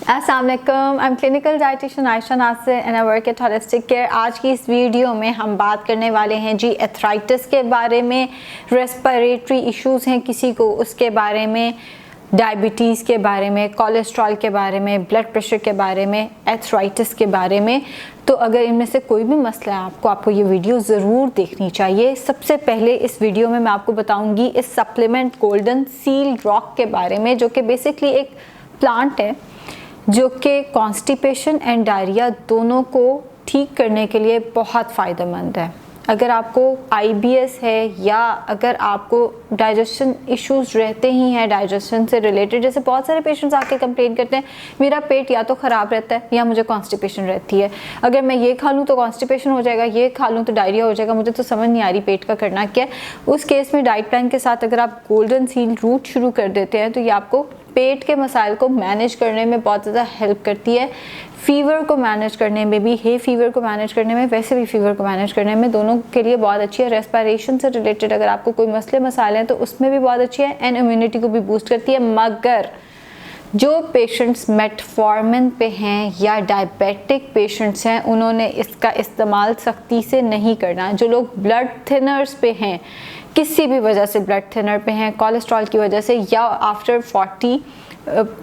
अस्सलाम वालेकुम, I am clinical dietitian Ayesha Nasir and I work at holistic care. आज की इस वीडियो में हम बात करने वाले हैं जी एथराइटिस के बारे में, रेस्पिरेटरी इश्यूज़ हैं किसी को उसके बारे में, डायबिटीज़ के बारे में, कोलेस्ट्रॉल के बारे में, ब्लड प्रेशर के बारे में, एथराइटिस के बारे में। तो अगर इनमें से कोई भी मसला है आपको ये वीडियो ज़रूर देखनी चाहिए। सबसे पहले इस वीडियो में मैं आपको बताऊंगी इस सप्लीमेंट गोल्डन सील रॉक के बारे में, जो कि बेसिकली एक प्लांट है जो कि कॉन्स्टिपेशन एंड डायरिया दोनों को ठीक करने के लिए बहुत फ़ायदेमंद है। अगर आपको IBS है या अगर आपको डाइजेशन इश्यूज रहते ही हैं, डाइजेशन से रिलेटेड, जैसे बहुत सारे पेशेंट्स आके कंप्लेन करते हैं मेरा पेट या तो ख़राब रहता है या मुझे कॉन्स्टिपेशन रहती है, अगर मैं ये खा लूँ तो कॉन्स्टिपेशन हो जाएगा, ये खा लूँ तो डायरिया हो जाएगा, मुझे तो समझ नहीं आ रही पेट का करना क्या है। उस केस में डाइट प्लान के साथ अगर आप गोल्डन सील रूट शुरू कर देते हैं तो ये आपको पेट के मसाइल को मैनेज करने में बहुत ज़्यादा हेल्प करती है। फीवर को मैनेज करने में भी, हे फीवर को मैनेज करने में, वैसे भी फीवर को मैनेज करने में, दोनों के लिए बहुत अच्छी है। रेस्पिरेशन से रिलेटेड अगर आपको कोई मसले मसाले हैं तो उसमें भी बहुत अच्छी है एंड इम्यूनिटी को भी बूस्ट करती है। मगर जो पेशेंट्स मेटफॉर्मिन पे हैं या डायबिटिक पेशेंट्स हैं उन्होंने इसका इस्तेमाल सख्ती से नहीं करना। जो लोग ब्लड थिनर्स पे हैं, किसी भी वजह से ब्लड थिनर पे हैं, कोलेस्ट्रॉल की वजह से या आफ्टर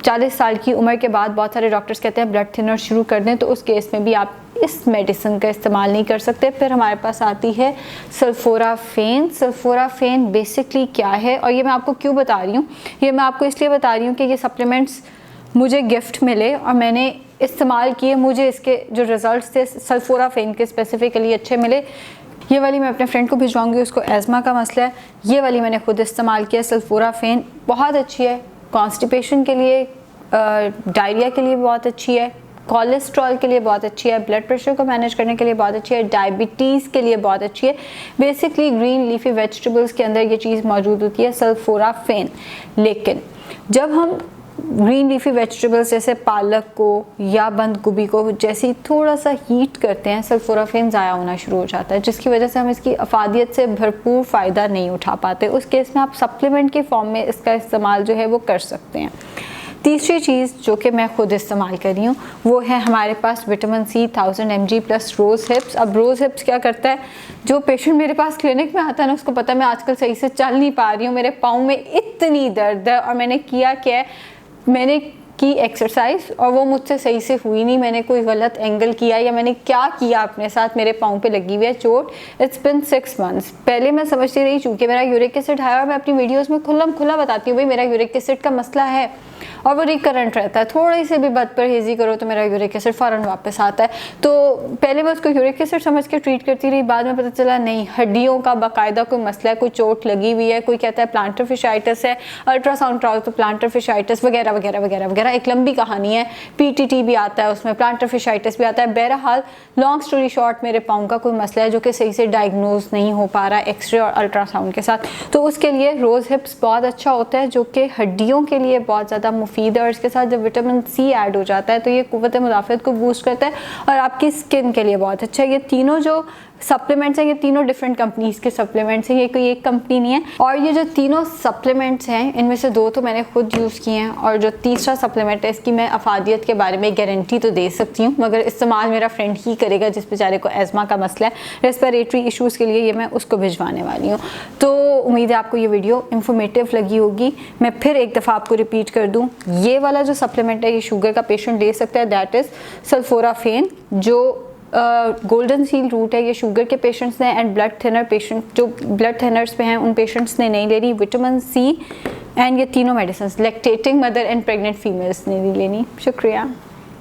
40 साल की उम्र के बाद बहुत सारे डॉक्टर्स कहते हैं ब्लड थिनर शुरू कर दें, तो उस केस में भी आप इस मेडिसिन का इस्तेमाल नहीं कर सकते। फिर हमारे पास आती है सल्फोराफेन। सल्फोराफेन बेसिकली क्या है और ये मैं आपको क्यों बता रही हूँ, ये मैं आपको इसलिए बता रही हूँ कि ये सप्लीमेंट्स मुझे गिफ्ट मिले और मैंने इस्तेमाल किए, मुझे इसके जो रिज़ल्ट थे सल्फोराफेन के स्पेसिफिकली अच्छे मिले। ये वाली मैं अपने फ्रेंड को भिजवाऊंगी, उसको एज़मा का मसला है। ये वाली मैंने खुद इस्तेमाल किया। सल्फोराफेन बहुत अच्छी है, कॉन्स्टिपेशन के लिए, डायरिया के लिए बहुत अच्छी है, कोलेस्ट्रॉल के लिए बहुत अच्छी है, ब्लड प्रेशर को मैनेज करने के लिए बहुत अच्छी है, डायबिटीज़ के लिए बहुत अच्छी है। बेसिकली ग्रीन लीफी वेजिटेबल्स के अंदर ये चीज़ मौजूद होती है सल्फोराफेन। लेकिन जब हम ग्रीन लीफी वेजिटेबल्स जैसे पालक को या बंद गोभी को जैसे ही थोड़ा सा हीट करते हैं, सल्फोराफेन ज़ाया होना शुरू हो जाता है, जिसकी वजह से हम इसकी अफादियत से भरपूर फ़ायदा नहीं उठा पाते। उस केस में आप सप्लीमेंट के फॉर्म में इसका इस्तेमाल जो है वो कर सकते हैं। तीसरी चीज़ जो कि मैं खुद इस्तेमाल कर रही हूँ वो है हमारे पास विटामिन C 1000 mg प्लस रोज़ हिप्स। अब रोज़ हिप्स क्या करता है, जो पेशेंट मेरे पास क्लिनिक में आता है ना उसको पता है मैं आजकल सही से चल नहीं पा रही हूँ, मेरे पाँव में इतनी दर्द है और मैंने किया क्या है, मैंने की एक्सरसाइज और वो मुझसे सही से हुई नहीं, मैंने कोई गलत एंगल किया या मैंने क्या किया अपने साथ, मेरे पाँव पे लगी हुई है चोट। It's been 6 months। पहले मैं समझती रही चूँकि मेरा यूरिक एसिड है और मैं अपनी वीडियोस में खुला बताती हूँ भाई मेरा यूरिक एसिड का मसला है और वो रिकरेंट रहता है, थोड़ी सी भी बदपरहेज़ी करो तो मेरा यूरिक एसिड फ़ौरन वापस आता है। तो पहले मैं उसको यूरिक एसिड समझ के ट्रीट करती रही, बाद में पता चला नहीं, हड्डियों का बाकायदा कोई मसला है, कोई चोट लगी हुई है, कोई कहता है प्लांटर फिशाइटिस है, अल्ट्रासाउंड कराओ तो प्लांटर फिशाइटिस वगैरह वगैरह वगैरह वगैरह, एक लंबी कहानी है। PTT भी आता है उसमें, प्लांटर फिशाइटिस भी आता है। बहरहाल लॉन्ग स्टोरी शॉर्ट, मेरे पाँव का कोई मसला है जो कि सही से डायग्नोज नहीं हो पा रहा है एक्सरे और अल्ट्रासाउंड के साथ, तो उसके लिए रोज़ हिप्स बहुत अच्छा होता है जो कि हड्डियों के लिए बहुत ज़्यादा मुफीद है। और इसके साथ जब विटामिन C ऐड हो जाता है तो ये कुव्वत मुदाफ़अत को बूस्ट करता है और आपकी स्किन के लिए बहुत अच्छा है। ये तीनों जो सप्लीमेंट्स हैं ये तीनों डिफरेंट कंपनीज़ के सप्लीमेंट्स हैं, ये कोई एक कंपनी नहीं है। और ये जो तीनों सप्लीमेंट्स हैं इनमें से 2 तो मैंने खुद यूज़ किए हैं और जो तीसरा सप्लीमेंट है इसकी मैं अफादियत के बारे में गारंटी तो दे सकती हूँ, मगर इस्तेमाल मेरा फ्रेंड ही करेगा जिस बेचारे को एज़मा का मसला है, रेस्पिरेटरी इशूज़ के लिए ये मैं उसको भिजवाने वाली हूँ। तो उम्मीद है आपको ये वीडियो इंफॉर्मेटिव लगी होगी। मैं फिर एक दफ़ा आपको रिपीट कर दूँ, ये वाला जो सप्लीमेंट है ये शुगर का पेशेंट ले सकता है, दैट इज़ सल्फोराफेन। जो गोल्डन सील रूट है ये शुगर के पेशेंट्स ने एंड ब्लड थिनर पेशेंट, जो ब्लड थिनर्स पे हैं उन पेशेंट्स ने नहीं लेनी। विटामिन C एंड ये तीनों medicine lactating mother and pregnant females ने नहीं लेनी। शुक्रिया।